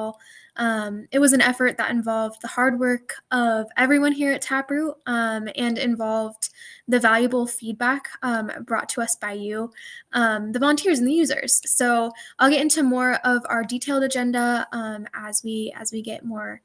overall, it was an effort that involved the hard work of everyone here at Taproot, and involved the valuable feedback brought to us by you, the volunteers and the users. So I'll get into more of our detailed agenda as we get more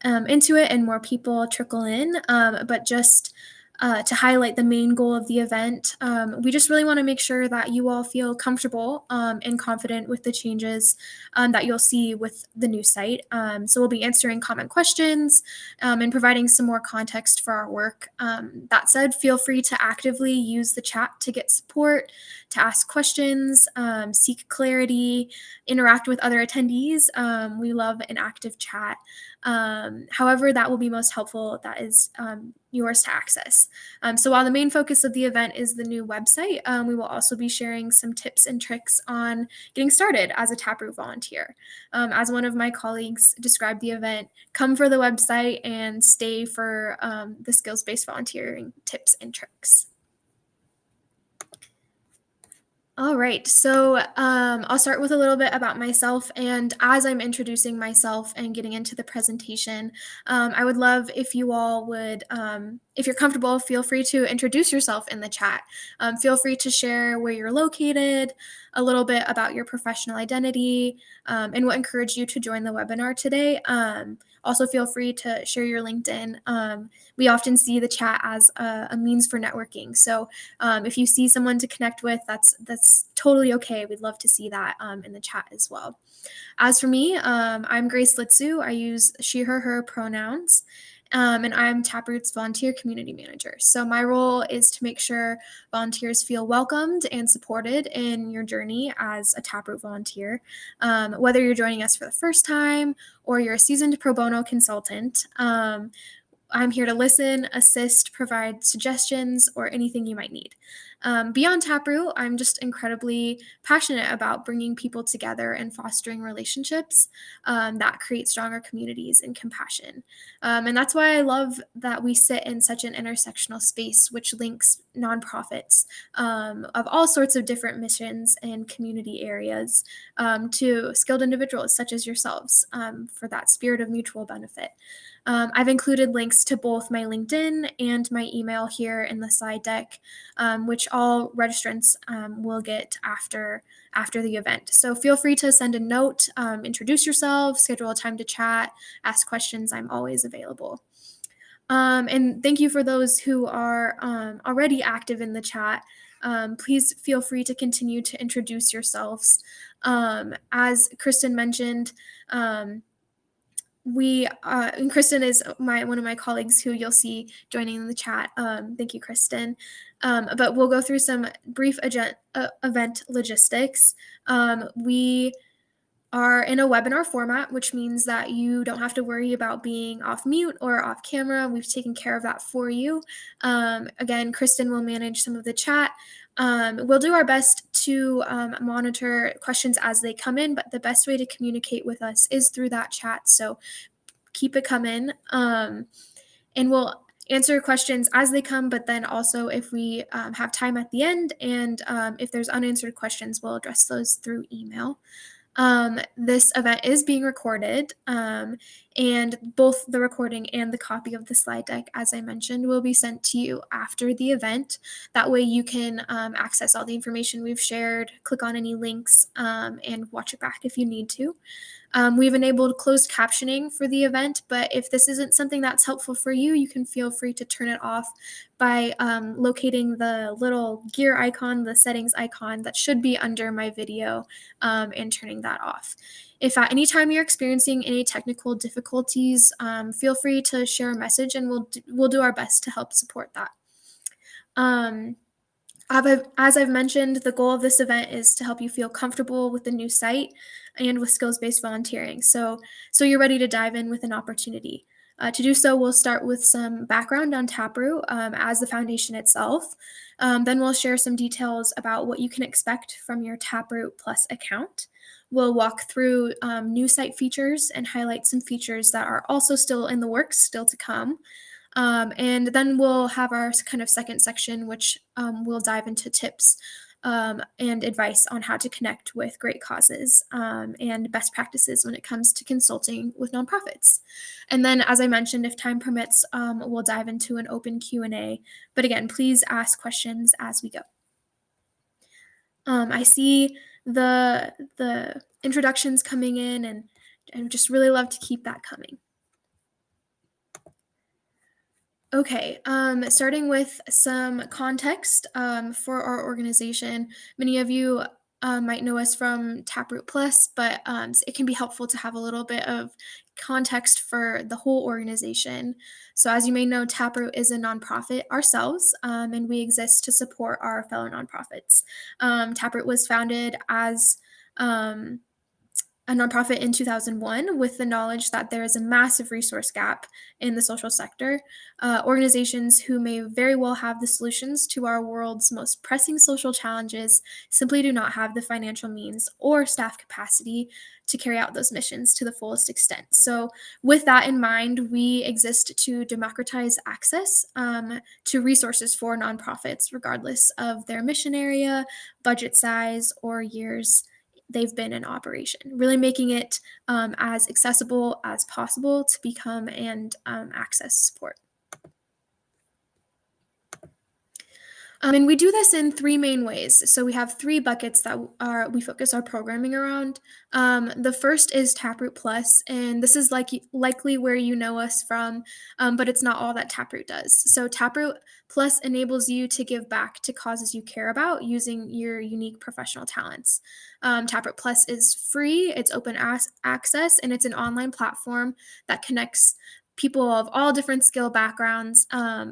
into it and more people trickle in. But just to highlight the main goal of the event, we just really want to make sure that you all feel comfortable and confident with the changes that you'll see with the new site. So we'll be answering common questions and providing some more context for our work. That said, feel free to actively use the chat to get support, to ask questions, seek clarity, interact with other attendees. We love an active chat. However, that will be most helpful. That is yours to access. So while the main focus of the event is the new website, we will also be sharing some tips and tricks on getting started as a Taproot volunteer. As one of my colleagues described the event, come for the website and stay for the skills-based volunteering tips and tricks. All right, so I'll start with a little bit about myself, and as I'm introducing myself and getting into the presentation, I would love if you all would, if you're comfortable, feel free to introduce yourself in the chat. Feel free to share where you're located, a little bit about your professional identity, and what encouraged you to join the webinar today. Also, feel free to share your LinkedIn. We often see the chat as a means for networking. So if you see someone to connect with, that's totally okay. We'd love to see that in the chat as well. As for me, I'm Grace Litsu. I use she, her pronouns. And I'm Taproot's volunteer community manager. So my role is to make sure volunteers feel welcomed and supported in your journey as a Taproot volunteer. Whether you're joining us for the first time or you're a seasoned pro bono consultant, I'm here to listen, assist, provide suggestions, or anything you might need. Beyond Taproot, I'm just incredibly passionate about bringing people together and fostering relationships that create stronger communities and compassion. And that's why I love that we sit in such an intersectional space, which links nonprofits of all sorts of different missions and community areas to skilled individuals such as yourselves for that spirit of mutual benefit. I've included links to both my LinkedIn and my email here in the slide deck, which all registrants will get after the event. So feel free to send a note, introduce yourself, schedule a time to chat, ask questions. I'm always available. And thank you for those who are already active in the chat. Please feel free to continue to introduce yourselves. As Kristen mentioned, and Kristen is one of my colleagues who you'll see joining in the chat. Thank you, Kristen. But we'll go through some brief event logistics. We are in a webinar format, which means that you don't have to worry about being off mute or off camera. We've taken care of that for you. Again, Kristen will manage some of the chat. We'll do our best to monitor questions as they come in, but the best way to communicate with us is through that chat. So keep it coming. And we'll answer questions as they come, but then also if we have time at the end and if there's unanswered questions, we'll address those through email. This event is being recorded, and both the recording and the copy of the slide deck, as I mentioned, will be sent to you after the event. That way you can access all the information we've shared, click on any links, and watch it back if you need to. We've enabled closed captioning for the event, but if this isn't something that's helpful for you, you can feel free to turn it off by locating the little gear icon, the settings icon that should be under my video, and turning that off. If at any time you're experiencing any technical difficulties, feel free to share a message and we'll do our best to help support that. As I've mentioned, the goal of this event is to help you feel comfortable with the new site and with skills-based volunteering. So you're ready to dive in with an opportunity. To do so, we'll start with some background on Taproot as the foundation itself. Then we'll share some details about what you can expect from your Taproot Plus account. We'll walk through new site features and highlight some features that are also still in the works, still to come. And then we'll have our kind of second section, which we'll dive into tips and advice on how to connect with great causes and best practices when it comes to consulting with nonprofits. And then, as I mentioned, if time permits, we'll dive into an open Q&A. But again, please ask questions as we go. I see the introductions coming in, and just really love to keep that coming. Okay, starting with some context for our organization. Many of you might know us from Taproot Plus, but it can be helpful to have a little bit of context for the whole organization. So, as you may know, Taproot is a nonprofit ourselves, and we exist to support our fellow nonprofits. Taproot was founded as um, a nonprofit in 2001 with the knowledge that there is a massive resource gap in the social sector. Organizations who may very well have the solutions to our world's most pressing social challenges simply do not have the financial means or staff capacity to carry out those missions to the fullest extent. So, with that in mind, we exist to democratize access to resources for nonprofits, regardless of their mission area, budget size, or years they've been in operation, really making it as accessible as possible to become and access support. And we do this in three main ways. So we have three buckets that we focus our programming around. The first is Taproot Plus, and this is likely where you know us from, but it's not all that Taproot does. So Taproot Plus enables you to give back to causes you care about using your unique professional talents. Taproot Plus is free, it's open access, and it's an online platform that connects people of all different skill backgrounds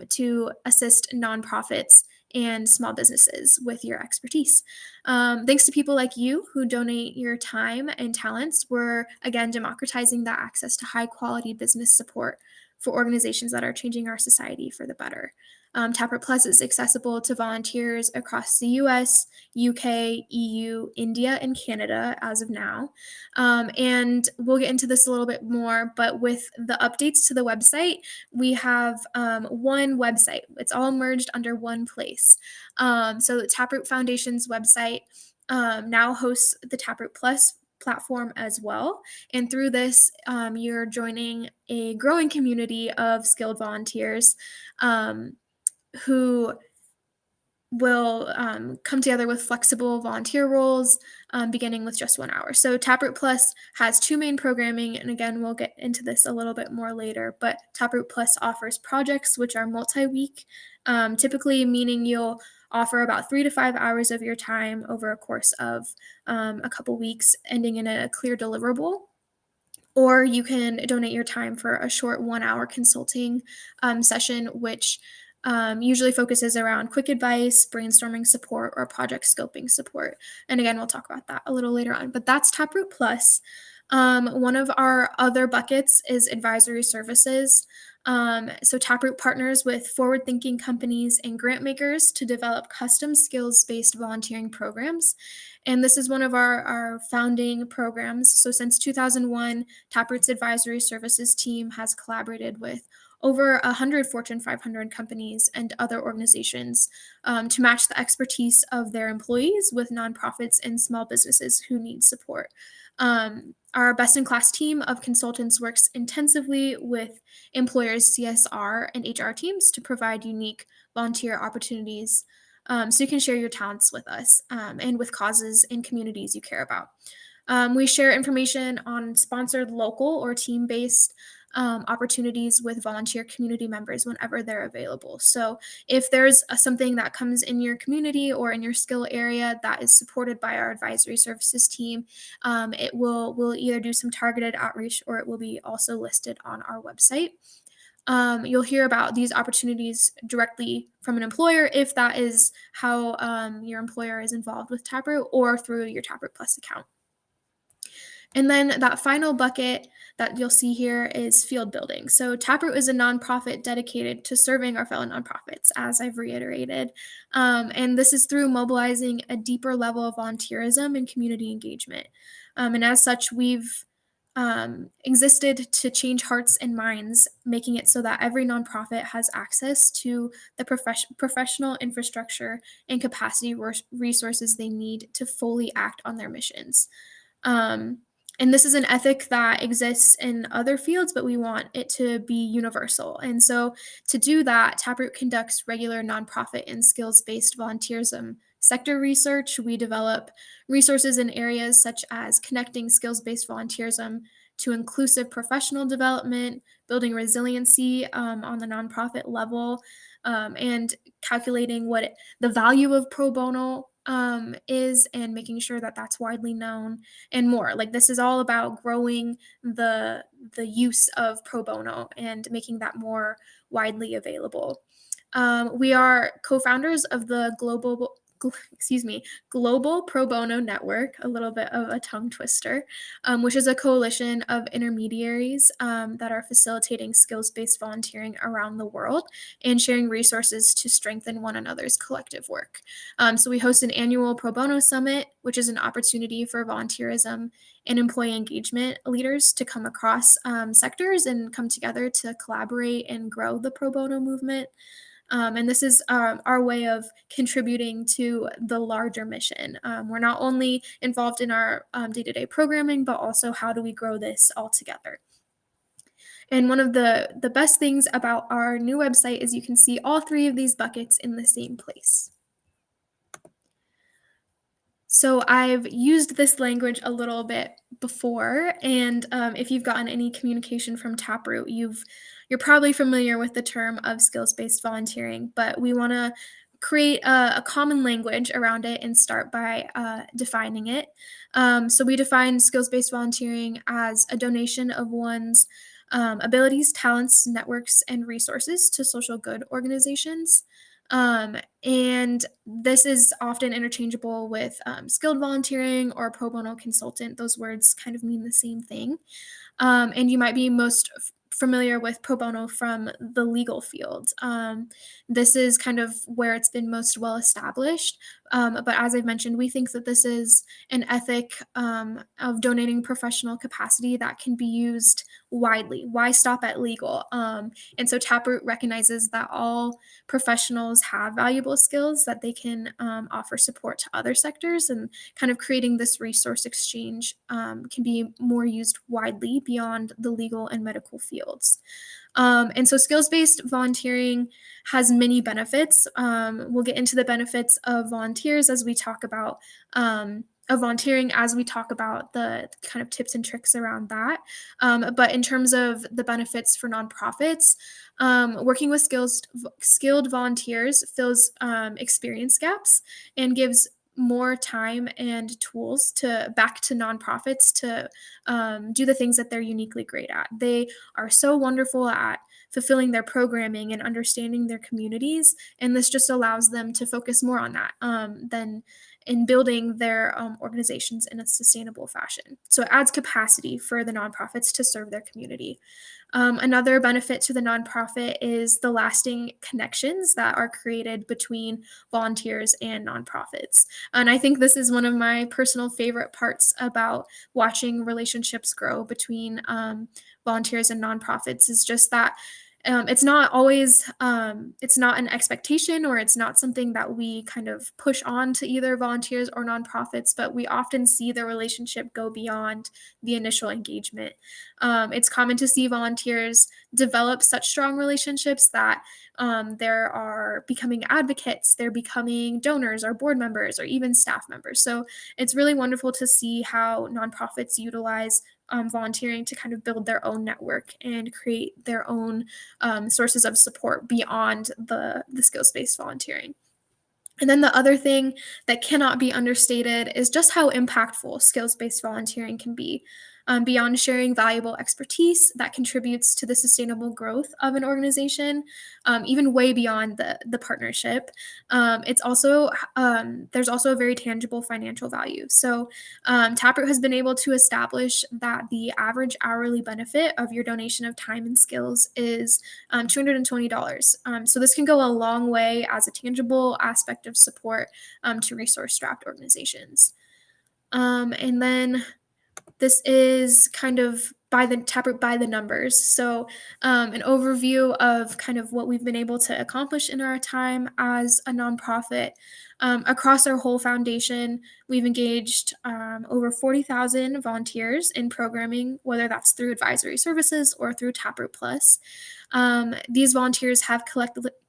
to assist nonprofits and small businesses with your expertise. Thanks to people like you who donate your time and talents, we're again democratizing that access to high quality business support for organizations that are changing our society for the better. Taproot Plus is accessible to volunteers across the US, UK, EU, India, and Canada as of now. And we'll get into this a little bit more, but with the updates to the website, we have one website. It's all merged under one place. So the Taproot Foundation's website now hosts the Taproot Plus platform as well. And through this, you're joining a growing community of skilled volunteers who will come together with flexible volunteer roles beginning with just 1 hour. So Taproot Plus has two main programming, and again, we'll get into this a little bit more later, but Taproot Plus offers projects which are multi-week, typically meaning you'll offer about 3 to 5 hours of your time over a course of a couple weeks, ending in a clear deliverable. Or you can donate your time for a short 1 hour consulting session, which usually focuses around quick advice, brainstorming support, or project scoping support. And again, we'll talk about that a little later on. But that's Taproot Plus. One of our other buckets is advisory services. So Taproot partners with forward-thinking companies and grant makers to develop custom skills-based volunteering programs. And this is one of our founding programs. So since 2001, Taproot's advisory services team has collaborated with over 100 Fortune 500 companies and other organizations to match the expertise of their employees with nonprofits and small businesses who need support. Our best-in-class team of consultants works intensively with employers' CSR and HR teams to provide unique volunteer opportunities so you can share your talents with us and with causes and communities you care about. We share information on sponsored local or team-based opportunities with volunteer community members whenever they're available. So if there's something that comes in your community or in your skill area that is supported by our advisory services team, we'll either do some targeted outreach or it will be also listed on our website. You'll hear about these opportunities directly from an employer if that is how your employer is involved with Taproot, or through your Taproot Plus account. And then that final bucket that you'll see here is field building. So Taproot is a nonprofit dedicated to serving our fellow nonprofits, as I've reiterated. And this is through mobilizing a deeper level of volunteerism and community engagement. And as such, we've existed to change hearts and minds, making it so that every nonprofit has access to the professional infrastructure and capacity resources they need to fully act on their missions. Um, and this is an ethic that exists in other fields, but we want it to be universal. And so, to do that, Taproot conducts regular nonprofit and skills based volunteerism sector research. We develop resources in areas such as connecting skills based volunteerism to inclusive professional development, building resiliency on the nonprofit level, and calculating the value of pro bono is, and making sure that that's widely known, and more. Like, this is all about growing the use of pro bono and making that more widely available. We are co-founders of the Global Pro Bono Network, a little bit of a tongue twister, which is a coalition of intermediaries that are facilitating skills-based volunteering around the world and sharing resources to strengthen one another's collective work. So we host an annual Pro Bono Summit, which is an opportunity for volunteerism and employee engagement leaders to come across sectors and come together to collaborate and grow the pro bono movement. And this is our way of contributing to the larger mission. We're not only involved in our day-to-day programming, but also how do we grow this all together. And one of the best things about our new website is you can see all three of these buckets in the same place. So I've used this language a little bit before, and if you've gotten any communication from Taproot, you're probably familiar with the term of skills-based volunteering, but we want to create a common language around it and start by defining it. So we define skills-based volunteering as a donation of one's abilities, talents, networks, and resources to social good organizations. And this is often interchangeable with skilled volunteering or pro bono consultant. Those words kind of mean the same thing. And you might be most familiar with pro bono from the legal field. This is kind of where it's been most well established. But as I've mentioned, we think that this is an ethic of donating professional capacity that can be used widely. Why stop at legal? And so Taproot recognizes that all professionals have valuable skills that they can offer support to other sectors, and kind of creating this resource exchange can be more used widely beyond the legal and medical fields. And so skills-based volunteering has many benefits. We'll get into the benefits of volunteers as we talk about of volunteering as we talk about the kind of tips and tricks around that. But in terms of the benefits for nonprofits, working with skilled volunteers fills experience gaps and gives more time and tools back to nonprofits to do the things that they're uniquely great at. They are so wonderful at fulfilling their programming and understanding their communities, and this just allows them to focus more on that than in building their organizations in a sustainable fashion. So it adds capacity for the nonprofits to serve their community. Another benefit to the nonprofit is the lasting connections that are created between volunteers and nonprofits. And I think this is one of my personal favorite parts about watching relationships grow between volunteers and nonprofits, is just that it's not always it's not an expectation, or it's not something that we kind of push on to either volunteers or nonprofits, but we often see the relationship go beyond the initial engagement. It's common to see volunteers develop such strong relationships that there are becoming advocates, they're becoming donors or board members or even staff members. So it's really wonderful to see how nonprofits utilize volunteering to kind of build their own network and create their own sources of support beyond the skills-based volunteering. And then the other thing that cannot be understated is just how impactful skills-based volunteering can be. Beyond sharing valuable expertise that contributes to the sustainable growth of an organization, even way beyond the partnership, it's also there's also a very tangible financial value. So Taproot has been able to establish that the average hourly benefit of your donation of time and skills is $220. So this can go a long way as a tangible aspect of support to resource-strapped organizations. And then This is kind of by the Taproot by the numbers. So, an overview of kind of what we've been able to accomplish in our time as a nonprofit. Across our whole foundation, we've engaged over 40,000 volunteers in programming, whether that's through advisory services or through Taproot Plus. These volunteers have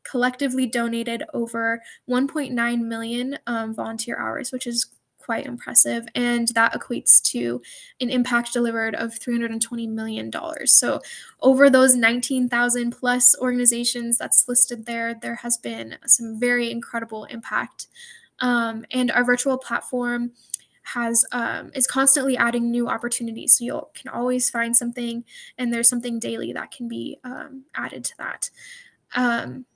collectively donated over 1.9 million volunteer hours, which is quite impressive. And that equates to an impact delivered of $320 million. So, over those 19,000 plus organizations that's listed there, there has been some very incredible impact. And our virtual platform is constantly adding new opportunities. So you can always find something, and there's something daily that can be added to that. Um,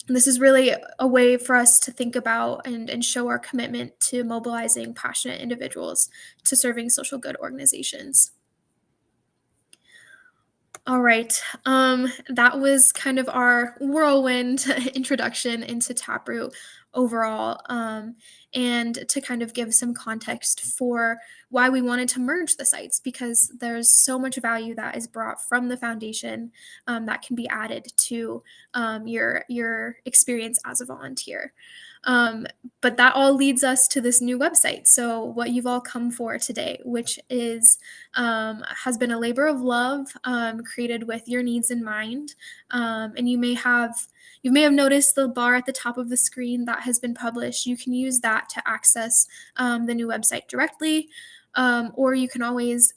this is really a way for us to think about and show our commitment to mobilizing passionate individuals to serving social good organizations. All right. That was kind of our whirlwind introduction into Taproot overall, and to kind of give some context for why we wanted to merge the sites, because there's so much value that is brought from the foundation that can be added to your experience as a volunteer. Um, but that all leads us to this new website. So what you've all come for today, which is has been a labor of love, created with your needs in mind. And you may have noticed the bar at the top of the screen that has been published. You can use that to access the new website directly. Or you can always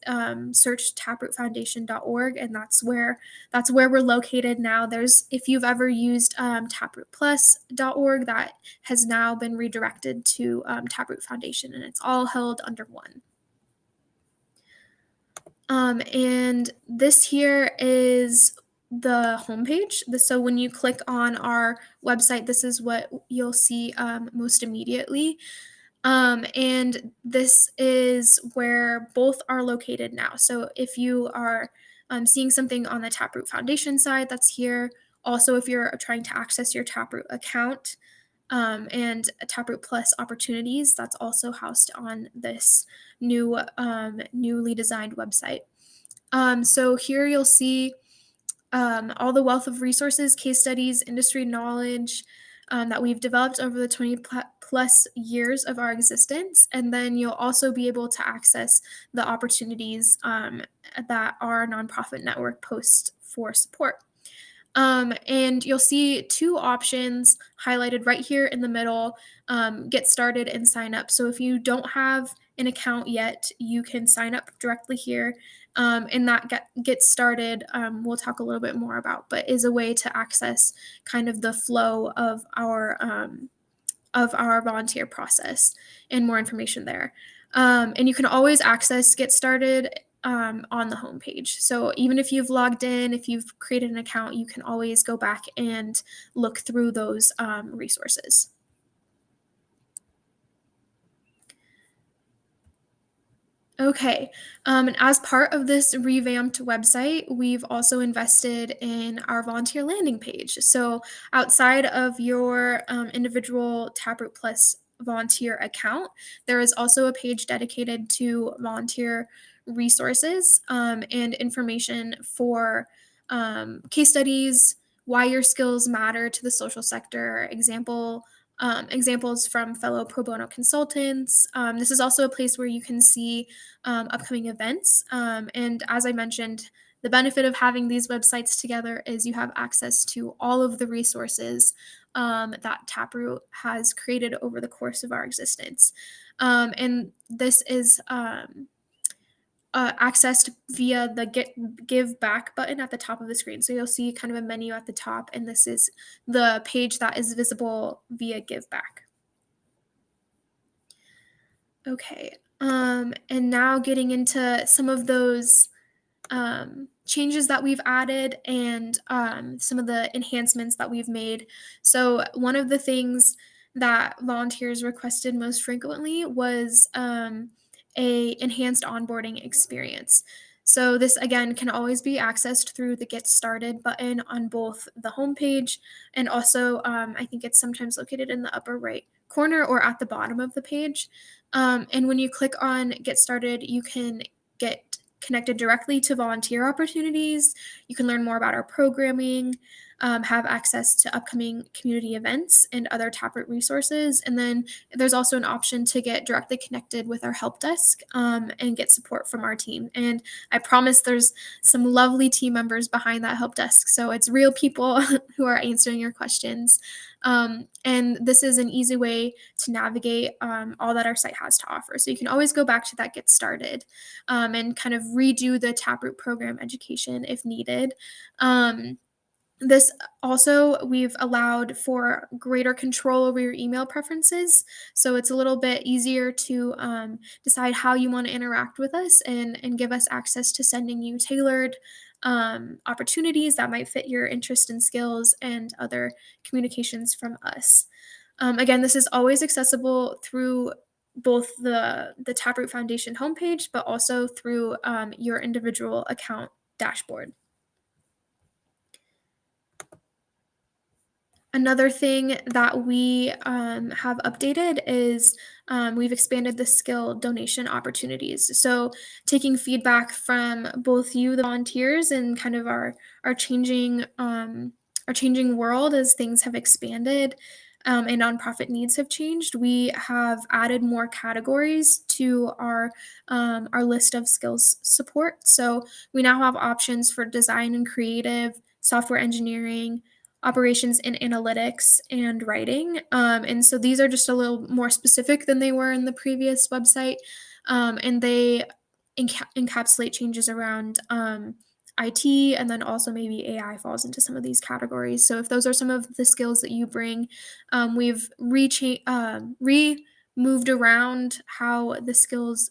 search taprootfoundation.org, and that's where we're located now. If you've ever used taprootplus.org, that has now been redirected to Taproot Foundation, and it's all held under one. And this here is the homepage. So when you click on our website, this is what you'll see most immediately. And this is where both are located now. So if you are seeing something on the Taproot Foundation side, that's here. Also, if you're trying to access your Taproot account and Taproot Plus opportunities, that's also housed on this newly designed website. So here you'll see all the wealth of resources, case studies, industry knowledge that we've developed over the 20 plus years of our existence. And then you'll also be able to access the opportunities that our nonprofit network posts for support. And you'll see two options highlighted right here in the middle, get started and sign up. So if you don't have an account yet, you can sign up directly here. And that get started, we'll talk a little bit more about, but is a way to access kind of the flow of our volunteer process and more information there. And you can always access Get Started on the homepage. So even if you've logged in, if you've created an account, you can always go back and look through those resources. Okay. And as part of this revamped website, we've also invested in our volunteer landing page. So outside of your individual Taproot Plus volunteer account, there is also a page dedicated to volunteer resources and information for case studies, why your skills matter to the social sector, examples from fellow pro bono consultants. This is also a place where you can see upcoming events. And as I mentioned, the benefit of having these websites together is you have access to all of the resources that Taproot has created over the course of our existence. And this is accessed via the Give Back button at the top of the screen. So you'll see kind of a menu at the top, and this is the page that is visible via Give Back. Okay, and now getting into some of those changes that we've added and some of the enhancements that we've made. So one of the things that volunteers requested most frequently was a enhanced onboarding experience. So this again can always be accessed through the Get Started button on both the homepage and also I think it's sometimes located in the upper right corner or at the bottom of the page. And when you click on Get Started, you can get connected directly to volunteer opportunities. You can learn more about our programming, have access to upcoming community events and other Taproot resources. And then there's also an option to get directly connected with our help desk and get support from our team. And I promise there's some lovely team members behind that help desk. So it's real people who are answering your questions. And this is an easy way to navigate all that our site has to offer. So you can always go back to that Get Started and kind of redo the Taproot program education if needed. This also, we've allowed for greater control over your email preferences. So it's a little bit easier to decide how you want to interact with us and give us access to sending you tailored opportunities that might fit your interest and skills and other communications from us. Again, this is always accessible through both the Taproot Foundation homepage, but also through your individual account dashboard. Another thing that we have updated is we've expanded the skill donation opportunities. So taking feedback from both you, the volunteers, and kind of our changing world as things have expanded and nonprofit needs have changed. We have added more categories to our list of skills support. So we now have options for design and creative, software engineering, operations and analytics, and writing. And so these are just a little more specific than they were in the previous website. And they encapsulate changes around IT, and then also maybe AI falls into some of these categories. So if those are some of the skills that you bring, we've moved around how the skills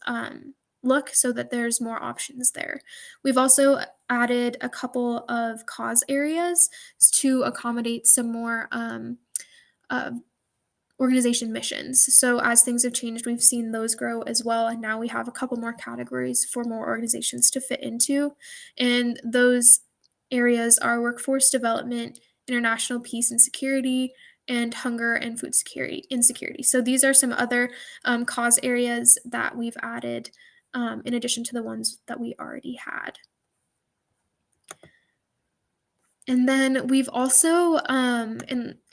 look so that there's more options there. We've also added a couple of cause areas to accommodate some more uh, organization missions. So as things have changed, we've seen those grow as well. And now we have a couple more categories for more organizations to fit into. And those areas are workforce development, international peace and security, and hunger and food security insecurity. So these are some other cause areas that we've added in addition to the ones that we already had. And then we've also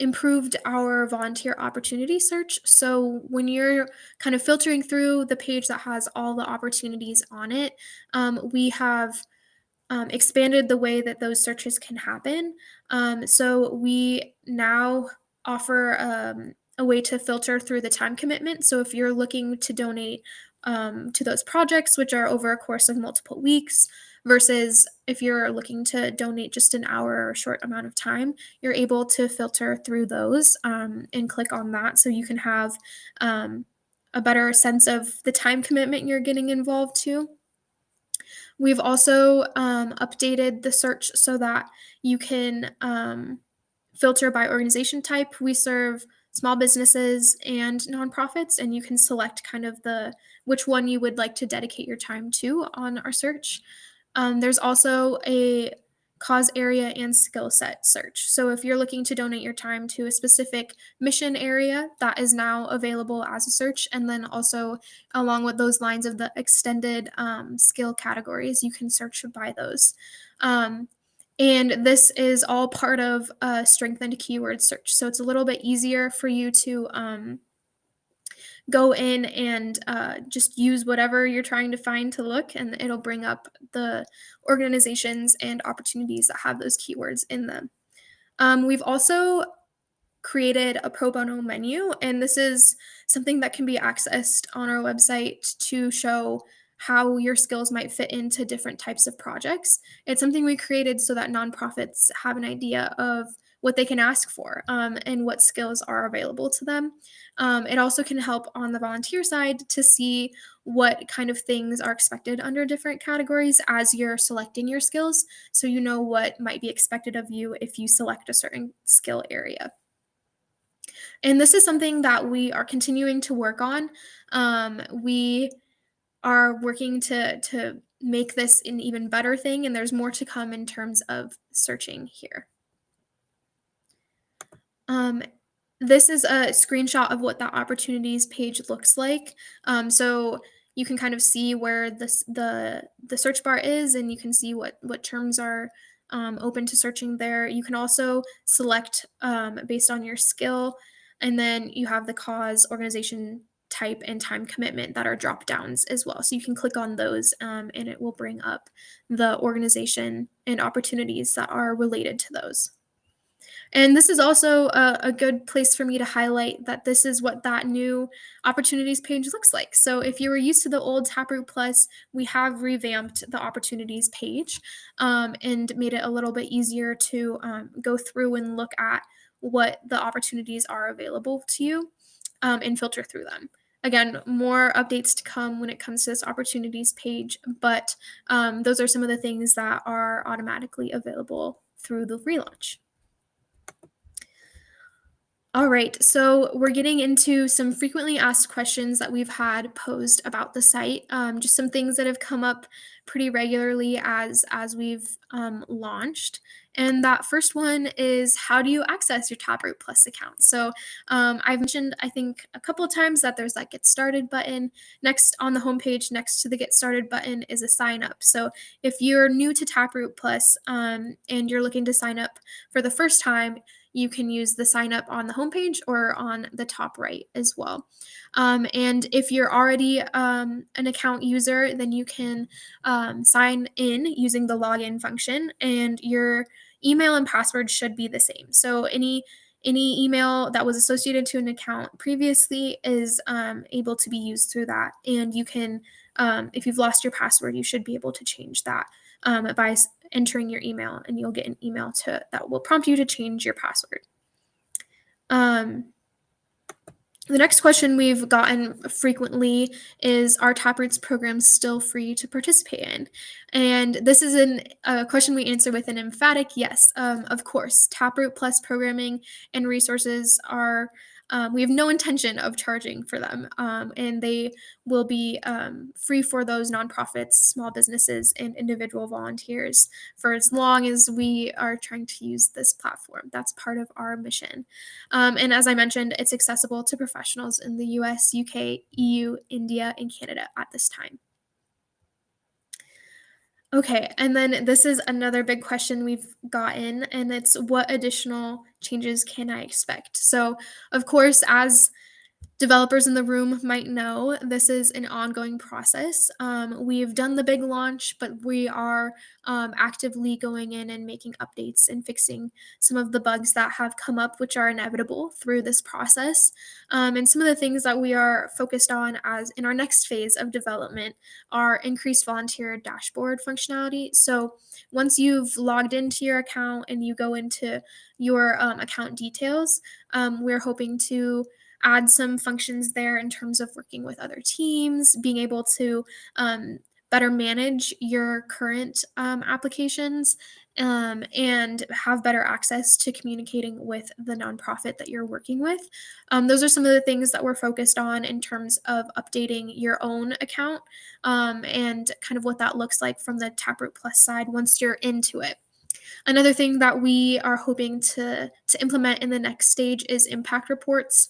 improved our volunteer opportunity search. So when you're kind of filtering through the page that has all the opportunities on it, we have expanded the way that those searches can happen. So we now offer a way to filter through the time commitment. So if you're looking to donate to those projects, which are over a course of multiple weeks, versus if you're looking to donate just an hour or a short amount of time, you're able to filter through those and click on that so you can have a better sense of the time commitment you're getting involved to. We've also updated the search so that you can filter by organization type. We serve small businesses and nonprofits, and you can select kind of which one you would like to dedicate your time to on our search. There's also a cause area and skill set search. So if you're looking to donate your time to a specific mission area, that is now available as a search. And then also along with those lines of the extended skill categories, you can search by those. And this is all part of a strengthened keyword search. So it's a little bit easier for you to go in and just use whatever you're trying to find to look, and it'll bring up the organizations and opportunities that have those keywords in them. We've also created a pro bono menu, and this is something that can be accessed on our website to show how your skills might fit into different types of projects. It's something we created so that nonprofits have an idea of what they can ask for and what skills are available to them. It also can help on the volunteer side to see what kind of things are expected under different categories as you're selecting your skills, so you know what might be expected of you if you select a certain skill area. And this is something that we are continuing to work on. We are working to make this an even better thing, and there's more to come in terms of searching here. This is a screenshot of what that opportunities page looks like. So you can kind of see where the search bar is, and you can see what terms are open to searching there. You can also select based on your skill, and then you have the cause, organization type, and time commitment that are drop downs as well. So you can click on those, and it will bring up the organization and opportunities that are related to those. And this is also a good place for me to highlight that this is what that new opportunities page looks like. So if you were used to the old Taproot Plus, we have revamped the opportunities page, and made it a little bit easier to go through and look at what the opportunities are available to you, and filter through them. Again, more updates to come when it comes to this opportunities page, but those are some of the things that are automatically available through the relaunch. All right, so we're getting into some frequently asked questions that we've had posed about the site. Just some things that have come up pretty regularly as we've launched. And that first one is, how do you access your Taproot Plus account? So I've mentioned, I think, a couple of times that there's that Get Started button. Next on the homepage, next to the Get Started button, is a sign up. So if you're new to Taproot Plus, and you're looking to sign up for the first time, you can use the sign up on the homepage or on the top right as well. And if you're already an account user, then you can sign in using the login function, and your email and password should be the same. So any email that was associated to an account previously is able to be used through that. And you can, if you've lost your password, you should be able to change that by entering your email, and you'll get an email that will prompt you to change your password. The next question we've gotten frequently is, are Taproot's programs still free to participate in? And this is a question we answer with an emphatic yes. Of course, Taproot Plus programming and resources are, we have no intention of charging for them, and they will be free for those nonprofits, small businesses, and individual volunteers for as long as we are trying to use this platform. That's part of our mission. And as I mentioned, it's accessible to professionals in the US, UK, EU, India, and Canada at this time. Okay, and then this is another big question we've gotten, and it's, what additional changes can I expect? So, of course, as developers in the room might know, this is an ongoing process. We've done the big launch, but we are actively going in and making updates and fixing some of the bugs that have come up, which are inevitable through this process. And some of the things that we are focused on as in our next phase of development are increased volunteer dashboard functionality. So once you've logged into your account and you go into your account details, we're hoping to add some functions there in terms of working with other teams, being able to better manage your current applications, and have better access to communicating with the nonprofit that you're working with. Those are some of the things that we're focused on in terms of updating your own account, and kind of what that looks like from the Taproot Plus side once you're into it. Another thing that we are hoping to implement in the next stage is impact reports.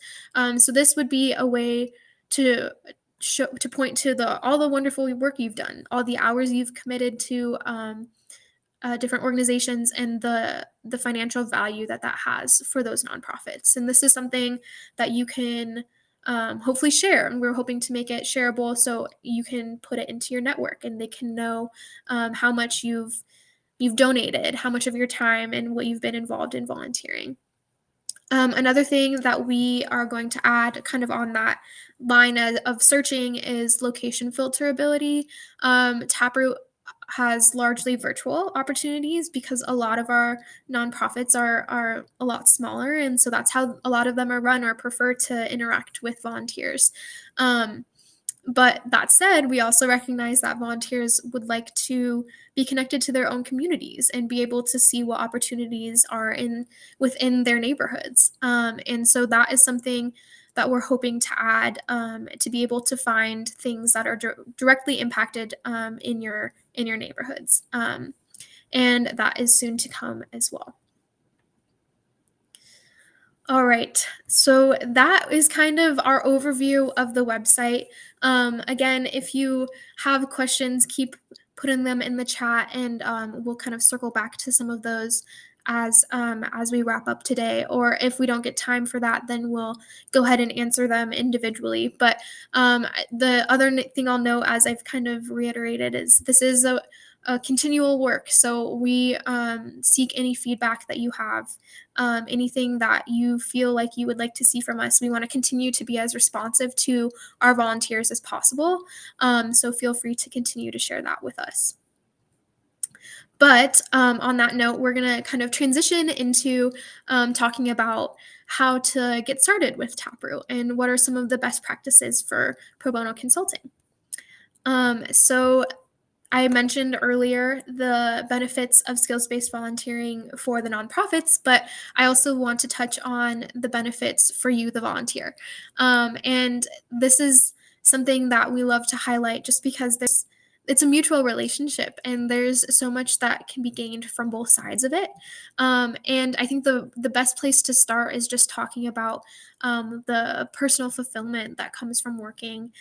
So this would be a way to point to all the wonderful work you've done, all the hours you've committed to different organizations, and the financial value that has for those nonprofits. And this is something that you can hopefully share. And we're hoping to make it shareable so you can put it into your network, and they can know how much you've donated, how much of your time, and what you've been involved in volunteering. Another thing that we are going to add kind of on that line of searching is location filterability. Taproot has largely virtual opportunities because a lot of our nonprofits are a lot smaller, and so that's how a lot of them are run or prefer to interact with volunteers. But that said, we also recognize that volunteers would like to be connected to their own communities and be able to see what opportunities are within their neighborhoods. And so that is something that we're hoping to add, to be able to find things that are directly impacted in your neighborhoods. And that is soon to come as well. All right. So that is kind of our overview of the website. Again, if you have questions, keep putting them in the chat, and we'll kind of circle back to some of those as we wrap up today. Or if we don't get time for that, then we'll go ahead and answer them individually. But the other thing I'll note, as I've kind of reiterated, is this is a continual work. So we seek any feedback that you have, anything that you feel like you would like to see from us. We want to continue to be as responsive to our volunteers as possible. So feel free to continue to share that with us. But on that note, we're going to kind of transition into talking about how to get started with Taproot and what are some of the best practices for pro bono consulting. So I mentioned earlier the benefits of skills-based volunteering for the nonprofits, but I also want to touch on the benefits for you, the volunteer. And this is something that we love to highlight just because it's a mutual relationship and there's so much that can be gained from both sides of it. And I think the best place to start is just talking about the personal fulfillment that comes from working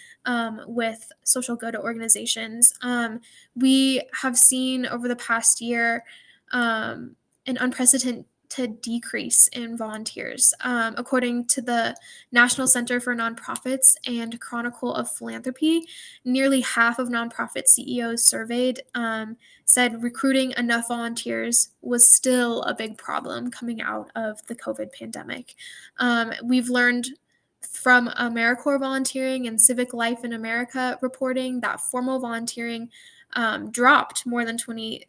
with social good organizations. We have seen over the past year an unprecedented decrease in volunteers. According to the National Center for Nonprofits and Chronicle of Philanthropy, nearly half of nonprofit CEOs surveyed said recruiting enough volunteers was still a big problem coming out of the COVID pandemic. We've learned from AmeriCorps volunteering and Civic Life in America reporting that formal volunteering dropped more than 23%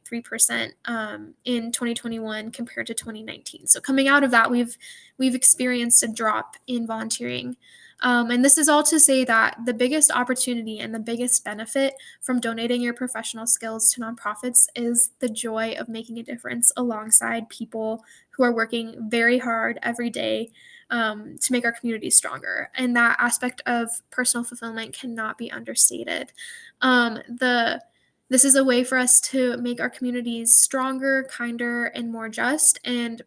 in 2021 compared to 2019. So coming out of that, we've experienced a drop in volunteering. And this is all to say that the biggest opportunity and the biggest benefit from donating your professional skills to nonprofits is the joy of making a difference alongside people who are working very hard every day to make our communities stronger. And that aspect of personal fulfillment cannot be understated. This is a way for us to make our communities stronger, kinder, and more just, and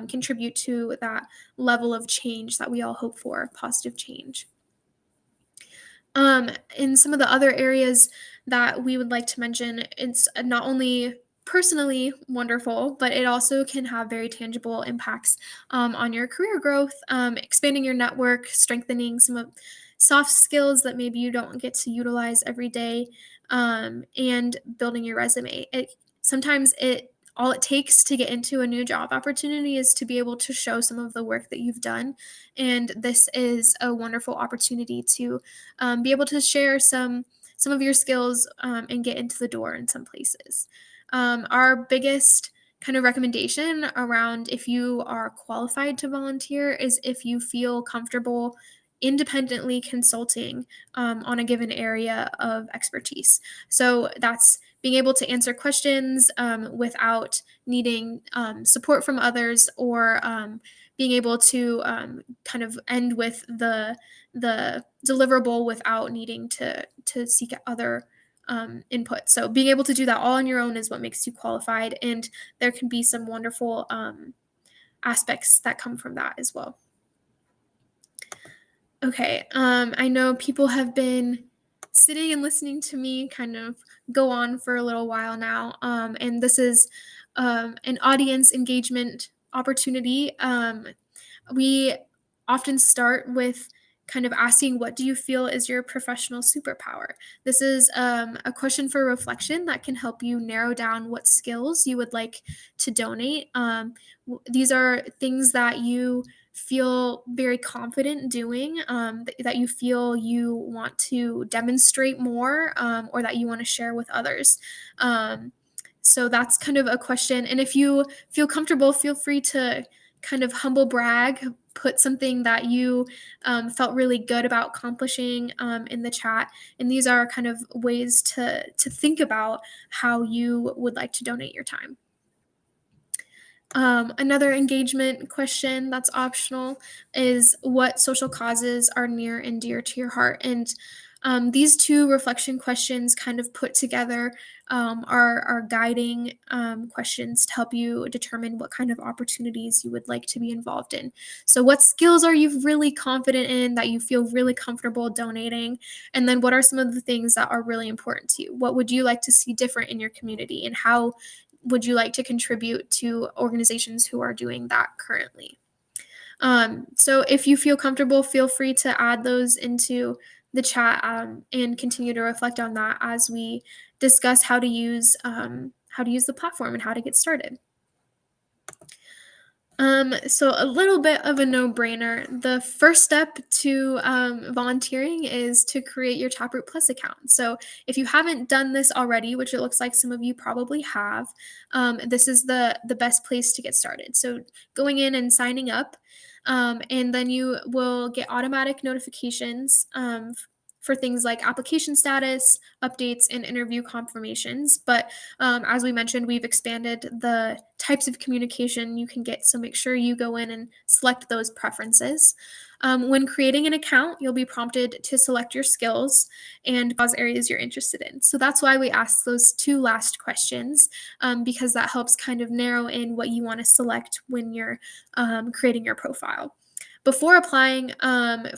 contribute to that level of change that we all hope for, positive change. In some of the other areas that we would like to mention, it's not only personally wonderful, but it also can have very tangible impacts on your career growth, expanding your network, strengthening some of soft skills that maybe you don't get to utilize every day, and building your resume. Sometimes all it takes to get into a new job opportunity is to be able to show some of the work that you've done. And this is a wonderful opportunity to be able to share some of your skills and get into the door in some places. Our biggest kind of recommendation around if you are qualified to volunteer is if you feel comfortable independently consulting on a given area of expertise. So that's being able to answer questions without needing support from others, or being able to kind of end with the deliverable without needing to seek other input. So being able to do that all on your own is what makes you qualified, and there can be some wonderful aspects that come from that as well. Okay, I know people have been sitting and listening to me kind of go on for a little while now, and this is an audience engagement opportunity. We often start with kind of asking, what do you feel is your professional superpower? This is a question for reflection that can help you narrow down what skills you would like to donate. These are things that you feel very confident doing, that you feel you want to demonstrate more, or that you want to share with others. So that's kind of a question. And if you feel comfortable, feel free to kind of humble brag, put something that you felt really good about accomplishing in the chat. And these are kind of ways to think about how you would like to donate your time. Another engagement question that's optional is what social causes are near and dear to your heart. And These two reflection questions kind of put together are guiding questions to help you determine what kind of opportunities you would like to be involved in. So, what skills are you really confident in that you feel really comfortable donating? And then, what are some of the things that are really important to you? What would you like to see different in your community? And how would you like to contribute to organizations who are doing that currently? So if you feel comfortable, feel free to add those into the chat and continue to reflect on that as we discuss how to use the platform and how to get started. So a little bit of a no-brainer. The first step to volunteering is to create your Taproot Plus account. So if you haven't done this already, which it looks like some of you probably have, this is the best place to get started. So going in and signing up, and then you will get automatic notifications for things like application status, updates, and interview confirmations. But as we mentioned, we've expanded the types of communication you can get, so make sure you go in and select those preferences. When creating an account, you'll be prompted to select your skills and cause areas you're interested in. So that's why we ask those two last questions, because that helps kind of narrow in what you want to select when you're creating your profile. Before applying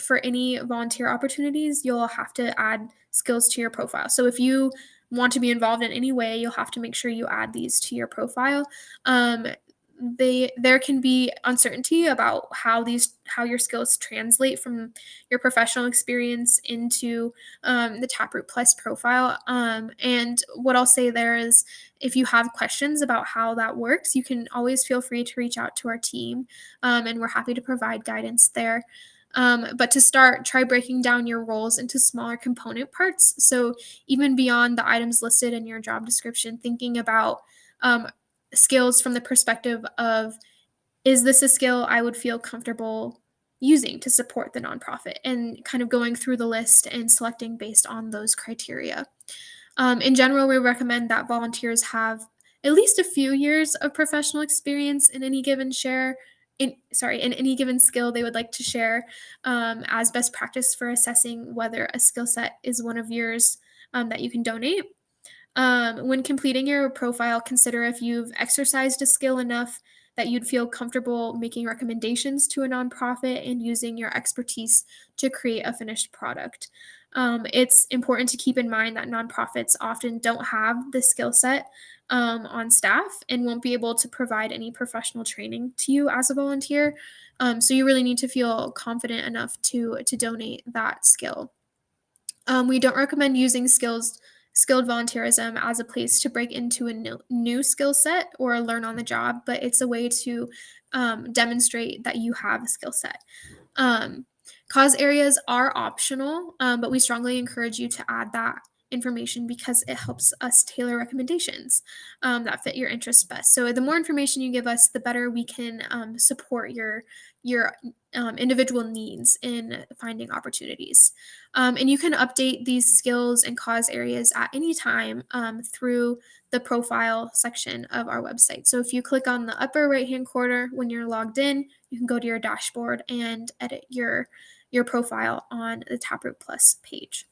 for any volunteer opportunities, you'll have to add skills to your profile. So if you want to be involved in any way, you'll have to make sure you add these to your profile. There can be uncertainty about how your skills translate from your professional experience into the Taproot Plus profile. And what I'll say there is, if you have questions about how that works, you can always feel free to reach out to our team, and we're happy to provide guidance there. But to start, try breaking down your roles into smaller component parts. So even beyond the items listed in your job description, thinking about skills from the perspective of, is this a skill I would feel comfortable using to support the nonprofit, and kind of going through the list and selecting based on those criteria. In general, we recommend that volunteers have at least a few years of professional experience in any given in any given skill they would like to share, as best practice for assessing whether a skill set is one of yours that you can donate. When completing your profile, consider if you've exercised a skill enough that you'd feel comfortable making recommendations to a nonprofit and using your expertise to create a finished product. It's important to keep in mind that nonprofits often don't have the skill set on staff and won't be able to provide any professional training to you as a volunteer. So you really need to feel confident enough to donate that skill. We don't recommend using skilled volunteerism as a place to break into a new skill set or learn on the job, but it's a way to demonstrate that you have a skill set. Um, Cause areas are optional, but we strongly encourage you to add that information because it helps us tailor recommendations that fit your interests best. So the more information you give us, the better we can support your individual needs in finding opportunities. And you can update these skills and cause areas at any time through the profile section of our website. So if you click on the upper right-hand corner when you're logged in, you can go to your dashboard and edit your profile on the Taproot Plus page.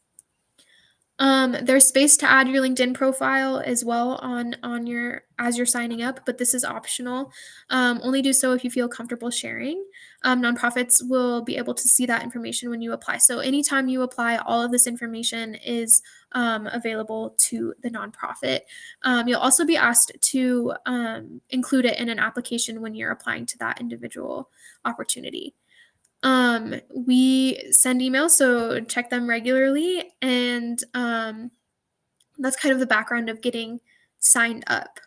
There's space to add your LinkedIn profile as well on your as you're signing up, but this is optional. Only do so if you feel comfortable sharing. Nonprofits will be able to see that information when you apply. So anytime you apply, all of this information is available to the nonprofit. You'll also be asked to include it in an application when you're applying to that individual opportunity. We send emails, so check them regularly, and that's kind of the background of getting signed up.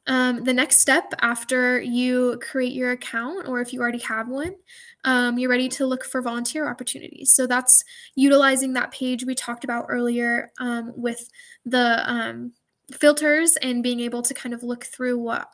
The next step after you create your account, or if you already have one, you're ready to look for volunteer opportunities. So that's utilizing that page we talked about earlier with the filters and being able to kind of look through what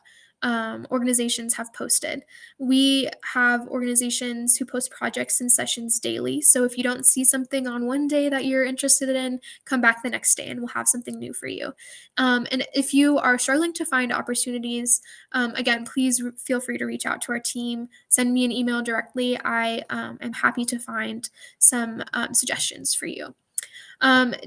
organizations have posted. We have organizations who post projects and sessions daily. So if you don't see something on one day that you're interested in, come back the next day and we'll have something new for you. And if you are struggling to find opportunities, again, please feel free to reach out to our team. Send me an email directly. I am happy to find some suggestions for you.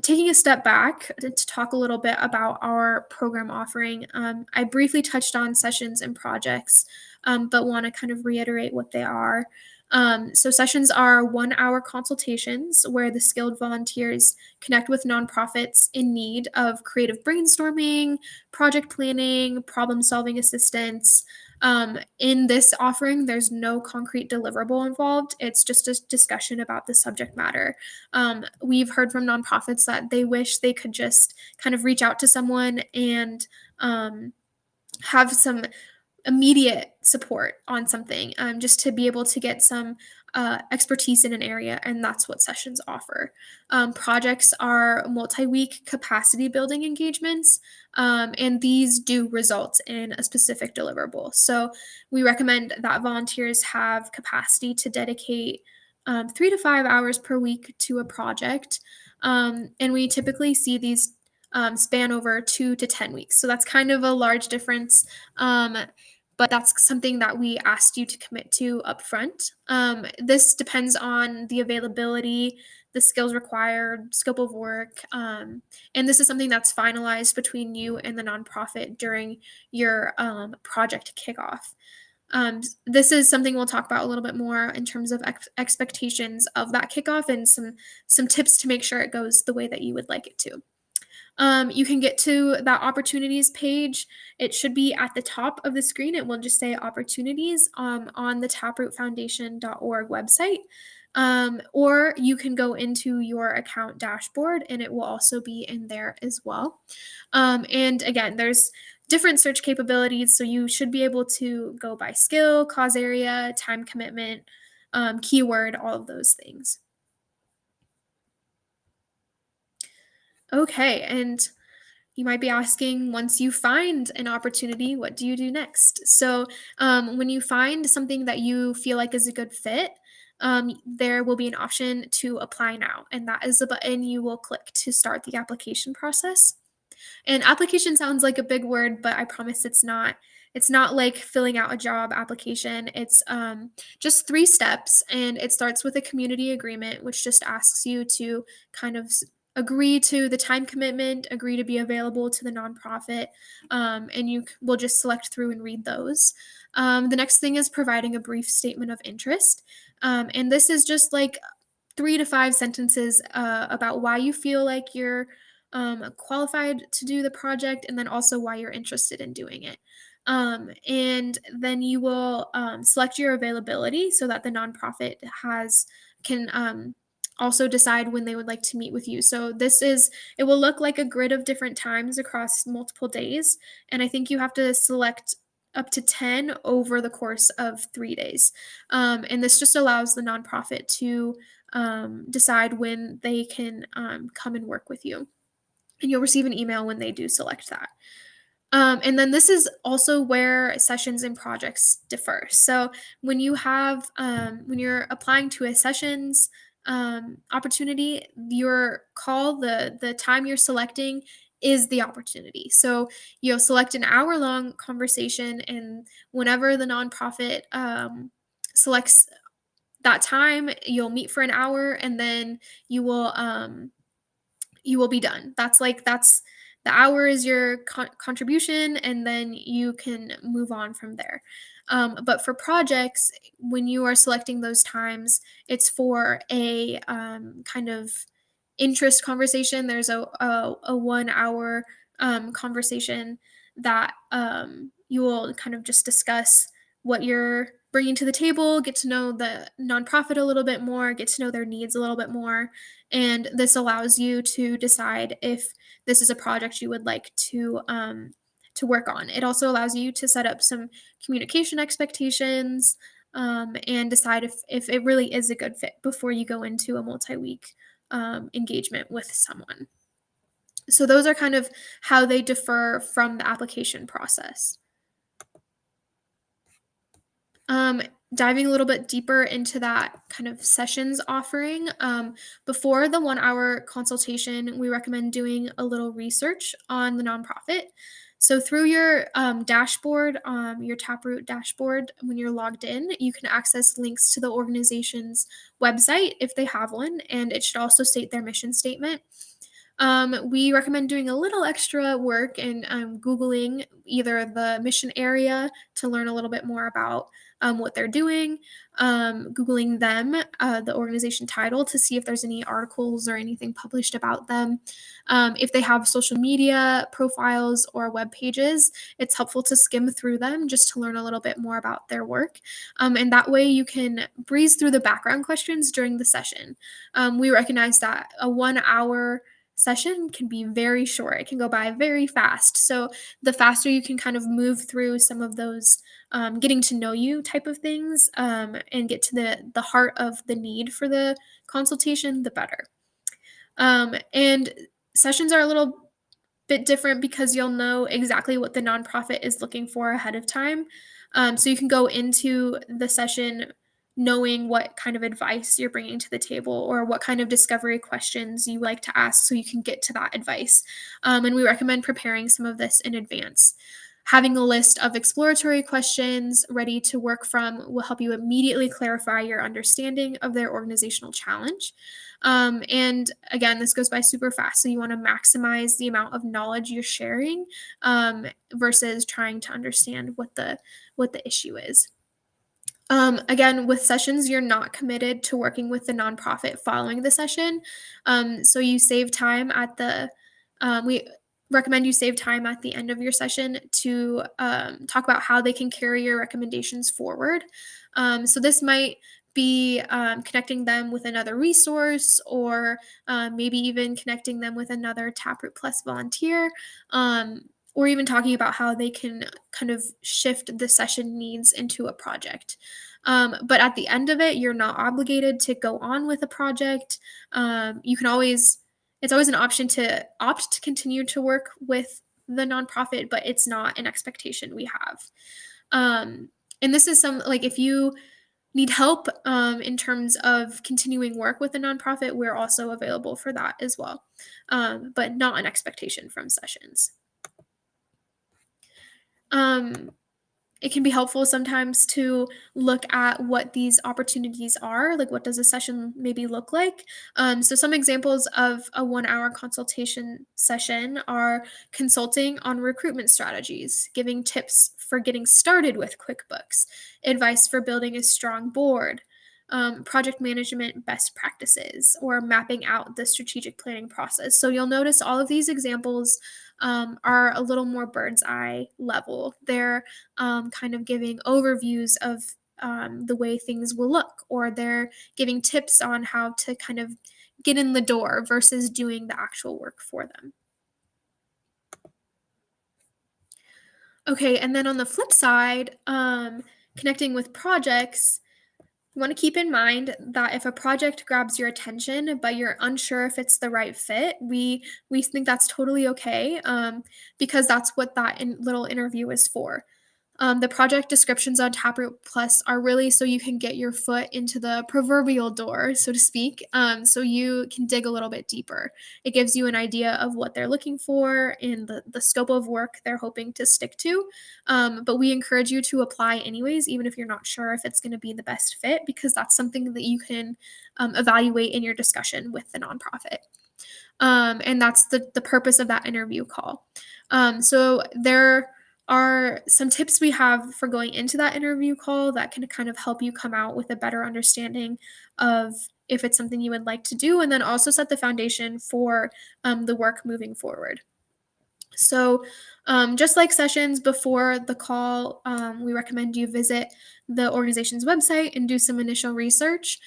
Taking a step back to talk a little bit about our program offering, I briefly touched on sessions and projects, but want to kind of reiterate what they are. So, sessions are 1 hour consultations where the skilled volunteers connect with nonprofits in need of creative brainstorming, project planning, problem solving assistance. In this offering, there's no concrete deliverable involved. It's just a discussion about the subject matter. We've heard from nonprofits that they wish they could just kind of reach out to someone and have some immediate support on something, just to be able to get some expertise in an area, and that's what sessions offer. Projects are multi-week capacity building engagements, and these do result in a specific deliverable. So we recommend that volunteers have capacity to dedicate 3 to 5 hours per week to a project, and we typically see these span over 2 to 10 weeks. So that's kind of a large difference. But that's something that we asked you to commit to upfront. This depends on the availability, the skills required, scope of work, and this is something that's finalized between you and the nonprofit during your project kickoff. This is something we'll talk about a little bit more in terms of expectations of that kickoff and some tips to make sure it goes the way that you would like it to. You can get to that opportunities page. It should be at the top of the screen. It will just say opportunities on the taprootfoundation.org website. Or you can go into your account dashboard and it will also be in there as well. And again, there's different search capabilities. So you should be able to go by skill, cause area, time commitment, keyword, all of those things. Okay, and you might be asking, once you find an opportunity, what do you do next? So, when you find something that you feel like is a good fit, there will be an option to apply now, and that is a button you will click to start the application process. And application sounds like a big word, but I promise it's not. It's not like filling out a job application. It's just 3 steps, and it starts with a community agreement, which just asks you to kind of agree to the time commitment, agree to be available to the nonprofit, and you will just select through and read those. The next thing is providing a brief statement of interest, and this is just like 3 to 5 sentences about why you feel like you're qualified to do the project, and then also why you're interested in doing it. And then you will select your availability so that the nonprofit can also decide when they would like to meet with you. So it will look like a grid of different times across multiple days, and I think you have to select up to 10 over the course of 3 days. And this just allows the nonprofit to decide when they can come and work with you. And you'll receive an email when they do select that. And then this is also where sessions and projects differ. So when you're applying to a sessions opportunity, the time you're selecting is the opportunity. So you'll select an hour-long conversation, and whenever the nonprofit selects that time, you'll meet for an hour, and then you will be done. That's the hour is your contribution, and then you can move on from there. But for projects, when you are selecting those times, it's for a kind of interest conversation. There's a 1 hour conversation that you will kind of just discuss what you're bringing to the table, get to know the nonprofit a little bit more, get to know their needs a little bit more, and this allows you to decide if this is a project you would like to work on. It also allows you to set up some communication expectations, and decide if it really is a good fit before you go into a multi-week engagement with someone. So those are kind of how they differ from the application process. Diving a little bit deeper into that kind of sessions offering, before the 1 hour consultation, we recommend doing a little research on the nonprofit. So through your dashboard, your Taproot dashboard, when you're logged in, you can access links to the organization's website if they have one, and it should also state their mission statement. We recommend doing a little extra work and Googling either the mission area to learn a little bit more about what they're doing, Googling them, the organization title, to see if there's any articles or anything published about them. If they have social media profiles or web pages, it's helpful to skim through them just to learn a little bit more about their work. And that way you can breeze through the background questions during the session. We recognize that a 1 hour session can be very short. It can go by very fast. So the faster you can kind of move through some of those getting to know you type of things and get to the heart of the need for the consultation, the better. And sessions are a little bit different because you'll know exactly what the nonprofit is looking for ahead of time. So you can go into the session knowing what kind of advice you're bringing to the table or what kind of discovery questions you like to ask so you can get to that advice. And we recommend preparing some of this in advance. Having a list of exploratory questions ready to work from will help you immediately clarify your understanding of their organizational challenge. And again, this goes by super fast. So you want to maximize the amount of knowledge you're sharing versus trying to understand what the issue is. Again, with sessions, you're not committed to working with the nonprofit following the session. So you save time at we recommend you save time at the end of your session to talk about how they can carry your recommendations forward. So this might be connecting them with another resource or maybe even connecting them with another Taproot Plus volunteer. Or even talking about how they can kind of shift the session needs into a project. But at the end of it, you're not obligated to go on with a project. You can always, it's always an option to opt to continue to work with the nonprofit, but it's not an expectation we have. And this is like if you need help in terms of continuing work with a nonprofit, we're also available for that as well, but not an expectation from sessions. Um, it can be helpful sometimes to look at what these opportunities are, like what does a session maybe look like. So some examples of a 1 hour consultation session are consulting on recruitment strategies, giving tips for getting started with QuickBooks, advice for building a strong board, project management best practices, or mapping out the strategic planning process. So you'll notice all of these examples are a little more bird's eye level. They're kind of giving overviews of the way things will look, or they're giving tips on how to kind of get in the door versus doing the actual work for them. Okay, and then on the flip side, connecting with projects, you want to keep in mind that if a project grabs your attention, but you're unsure if it's the right fit, we think that's totally okay because that's what that little interview is for. The project descriptions on Taproot Plus are really so you can get your foot into the proverbial door, so to speak, so you can dig a little bit deeper. It gives you an idea of what they're looking for and the scope of work they're hoping to stick to. But we encourage you to apply anyways, even if you're not sure if it's going to be the best fit, because that's something that you can evaluate in your discussion with the nonprofit. And that's the purpose of that interview call. So there are some tips we have for going into that interview call that can kind of help you come out with a better understanding of if it's something you would like to do, and then also set the foundation for the work moving forward. So, just like sessions before the call, we recommend you visit the organization's website and do some initial research.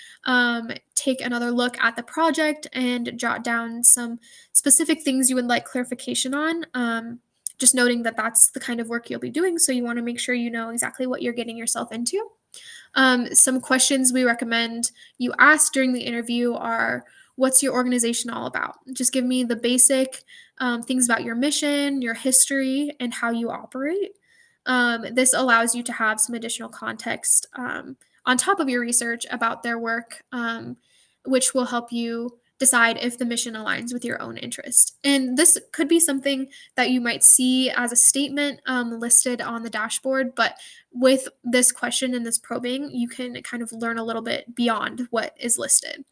Take another look at the project and jot down some specific things you would like clarification on. Just noting that that's the kind of work you'll be doing, so you want to make sure you know exactly what you're getting yourself into. Some questions we recommend you ask during the interview are, what's your organization all about? Just give me the basic things about your mission, your history, and how you operate. This allows you to have some additional context on top of your research about their work, which will help you decide if the mission aligns with your own interest. And this could be something that you might see as a statement listed on the dashboard, but with this question and this probing, you can kind of learn a little bit beyond what is listed.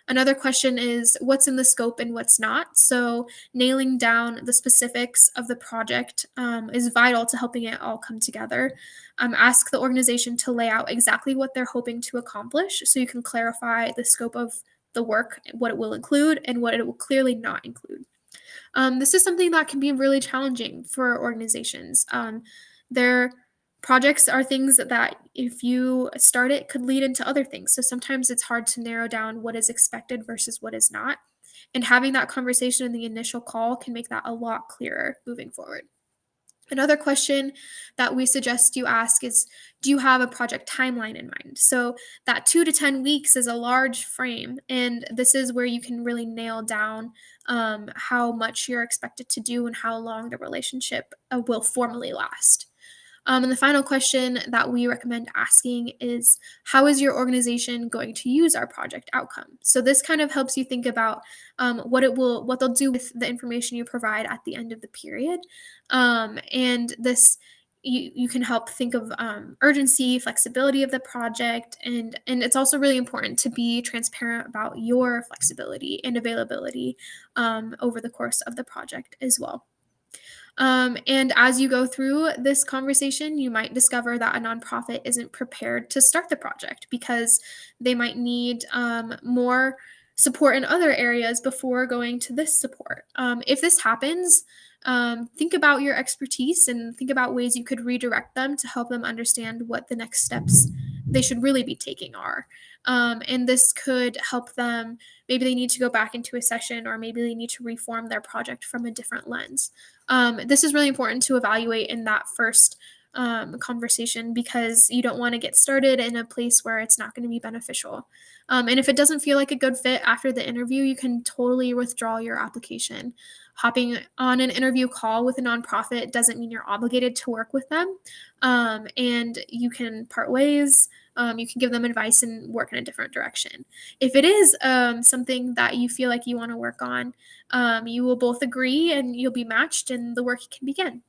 Another question is what's in the scope and what's not. So, nailing down the specifics of the project is vital to helping it all come together. Ask the organization to lay out exactly what they're hoping to accomplish so you can clarify the scope of the work, what it will include, and what it will clearly not include. This is something that can be really challenging for organizations. Their projects are things that if you start it could lead into other things. So sometimes it's hard to narrow down what is expected versus what is not. And having that conversation in the initial call can make that a lot clearer moving forward. Another question that we suggest you ask is, do you have a project timeline in mind? So that 2 to 10 weeks is a large frame, and this is where you can really nail down how much you're expected to do and how long the relationship will formally last. And the final question that we recommend asking is, how is your organization going to use our project outcome? So this kind of helps you think about what they'll do with the information you provide at the end of the period. And this you can help think of urgency, flexibility of the project, and it's also really important to be transparent about your flexibility and availability over the course of the project as well. And as you go through this conversation, you might discover that a nonprofit isn't prepared to start the project because they might need more support in other areas before going to this support. If this happens, think about your expertise and think about ways you could redirect them to help them understand what the next steps they should really be taking are. And this could help them. Maybe they need to go back into a session, or maybe they need to reform their project from a different lens. This is really important to evaluate in that first conversation because you don't want to get started in a place where it's not going to be beneficial. And if it doesn't feel like a good fit after the interview, you can totally withdraw your application. Hopping on an interview call with a nonprofit doesn't mean you're obligated to work with them, and you can part ways. You can give them advice and work in a different direction. If it is something that you feel like you want to work on, you will both agree and you'll be matched and the work can begin.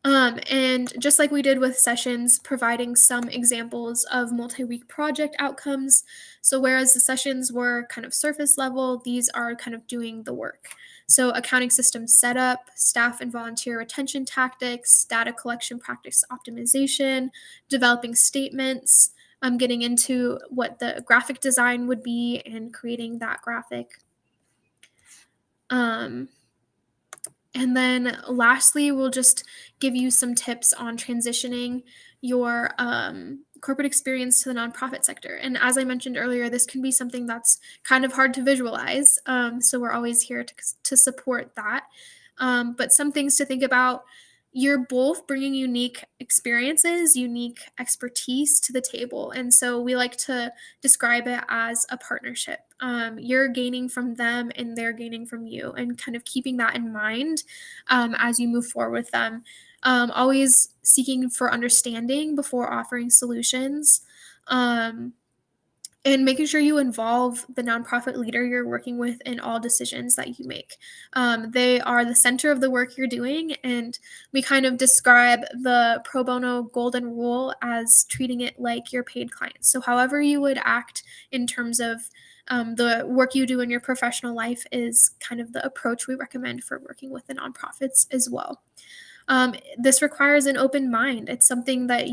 And just like we did with sessions, providing some examples of multi-week project outcomes. So whereas the sessions were kind of surface level, these are kind of doing the work. So accounting system setup, staff and volunteer retention tactics, data collection practice optimization, developing statements, getting into what the graphic design would be and creating that graphic. And then lastly, we'll just give you some tips on transitioning your corporate experience to the nonprofit sector. And as I mentioned earlier, this can be something that's kind of hard to visualize. So we're always here to support that. But some things to think about. You're both bringing unique experiences, unique expertise to the table. And so we like to describe it as a partnership. You're gaining from them and they're gaining from you, and kind of keeping that in mind as you move forward with them. Always seeking for understanding before offering solutions. And making sure you involve the nonprofit leader you're working with in all decisions that you make. They are the center of the work you're doing, and we kind of describe the pro bono golden rule as treating it like your paid client. So however you would act in terms of the work you do in your professional life is kind of the approach we recommend for working with the nonprofits as well. This requires an open mind. It's something that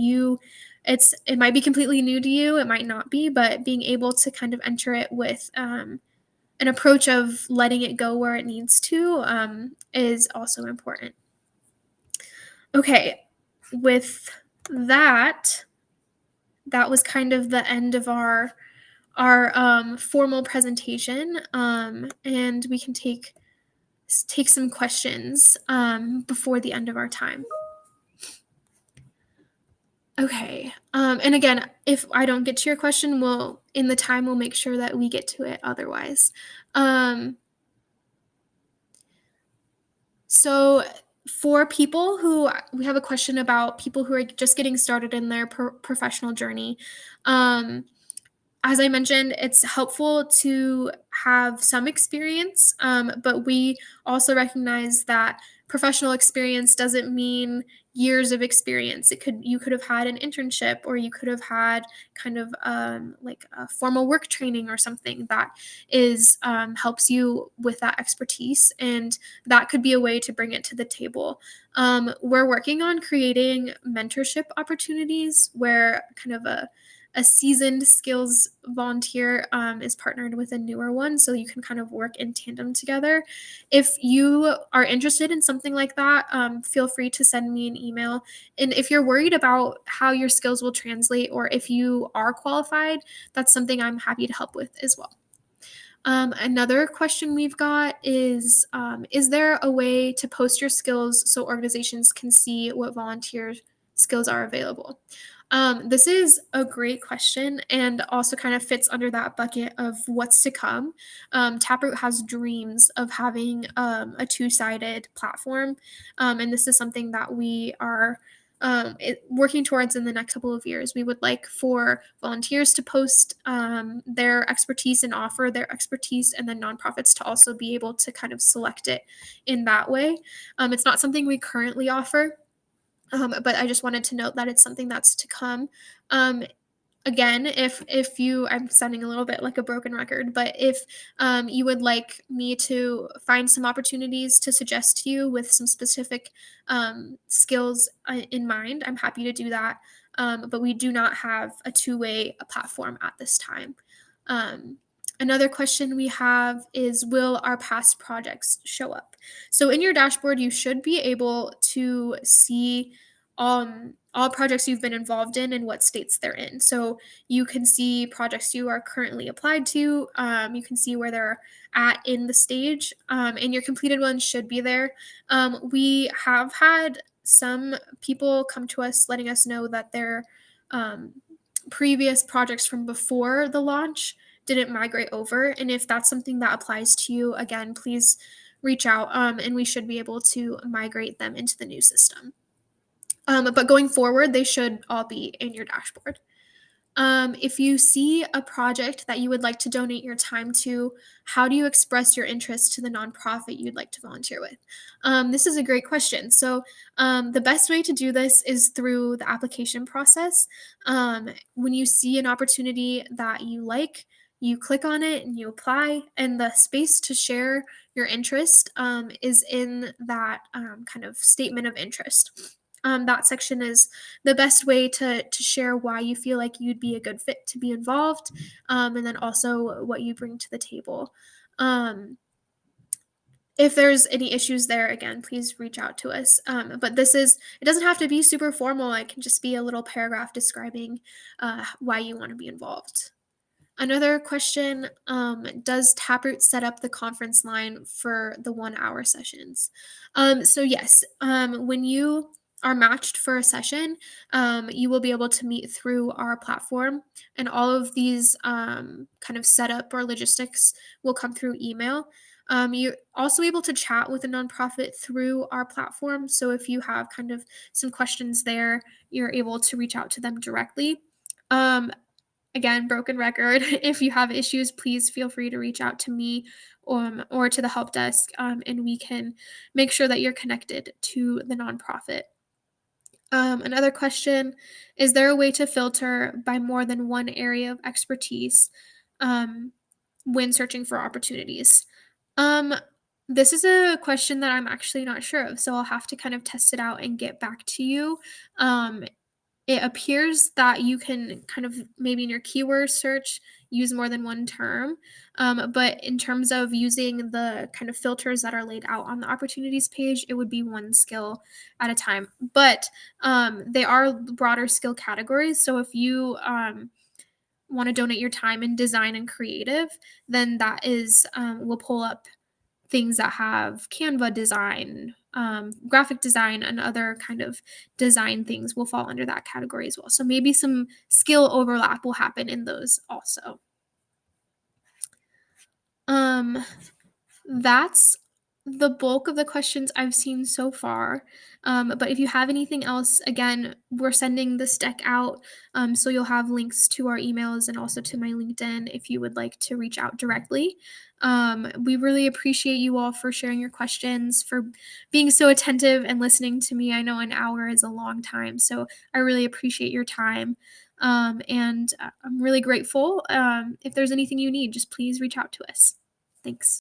it might be completely new to you, it might not be, but being able to kind of enter it with an approach of letting it go where it needs to is also important. Okay, with that was kind of the end of our formal presentation, and we can take some questions before the end of our time. Okay. And again, if I don't get to your question, we'll make sure that we get to it otherwise. So for people we have a question about people who are just getting started in their professional journey. As I mentioned, it's helpful to have some experience, but we also recognize that professional experience doesn't mean years of experience. You could have had an internship, or you could have had kind of like a formal work training or something that is helps you with that expertise, and that could be a way to bring it to the table. We're working on creating mentorship opportunities where kind of a seasoned skills volunteer is partnered with a newer one, so you can kind of work in tandem together. If you are interested in something like that, feel free to send me an email. And if you're worried about how your skills will translate, or if you are qualified, that's something I'm happy to help with as well. Another question we've got is there a way to post your skills so organizations can see what volunteer skills are available? This is a great question, and also kind of fits under that bucket of what's to come. Taproot has dreams of having a two-sided platform, and this is something that we are working towards in the next couple of years. We would like for volunteers to post their expertise and offer their expertise, and then nonprofits to also be able to kind of select it in that way. It's not something we currently offer, but I just wanted to note that it's something that's to come. Um, Again, if you, I'm sounding a little bit like a broken record, but if you would like me to find some opportunities to suggest to you with some specific skills in mind, I'm happy to do that. But we do not have a two-way platform at this time. Um, Another question we have is, will our past projects show up? So in your dashboard, you should be able to see all projects you've been involved in and what states they're in. So you can see projects you are currently applied to. You can see where they're at in the stage, and your completed ones should be there. We have had some people come to us letting us know that their um, previous projects from before the launch didn't migrate over. And if that's something that applies to you, again, please reach out, and we should be able to migrate them into the new system. But going forward, they should all be in your dashboard. If you see a project that you would like to donate your time to, how do you express your interest to the nonprofit you'd like to volunteer with? This is a great question. So, the best way to do this is through the application process. When you see an opportunity that you like, you click on it and you apply, and the space to share your interest is in that kind of statement of interest. That section is the best way to share why you feel like you'd be a good fit to be involved, and then also what you bring to the table. Um, if there's any issues there, again, please reach out to us. But it doesn't have to be super formal. It can just be a little paragraph describing why you want to be involved. Another question, does Taproot set up the conference line for the 1 hour sessions? So yes, when you are matched for a session, you will be able to meet through our platform, and all of these kind of setup or logistics will come through email. You're also able to chat with a nonprofit through our platform. So if you have kind of some questions there, you're able to reach out to them directly. Um, Again, broken record. If you have issues, please feel free to reach out to me, or to the help desk, and we can make sure that you're connected to the nonprofit. Another question, is there a way to filter by more than one area of expertise um, when searching for opportunities? Um, this is a question that I'm actually not sure of, so I'll have to kind of test it out and get back to you. Um, it appears that you can kind of maybe in your keyword search use more than one term. But in terms of using the kind of filters that are laid out on the opportunities page, it would be one skill at a time. But they are broader skill categories. So if you want to donate your time in design and creative, then that is, will pull up things that have Canva design, graphic design, and other kind of design things will fall under that category as well. So maybe some skill overlap will happen in those also. Um, that's the bulk of the questions I've seen so far. But if you have anything else, again, we're sending this deck out. So you'll have links to our emails and also to my LinkedIn if you would like to reach out directly. We really appreciate you all for sharing your questions, for being so attentive and listening to me. I know an hour is a long time, so I really appreciate your time. And I'm really grateful. If there's anything you need, just please reach out to us. Thanks.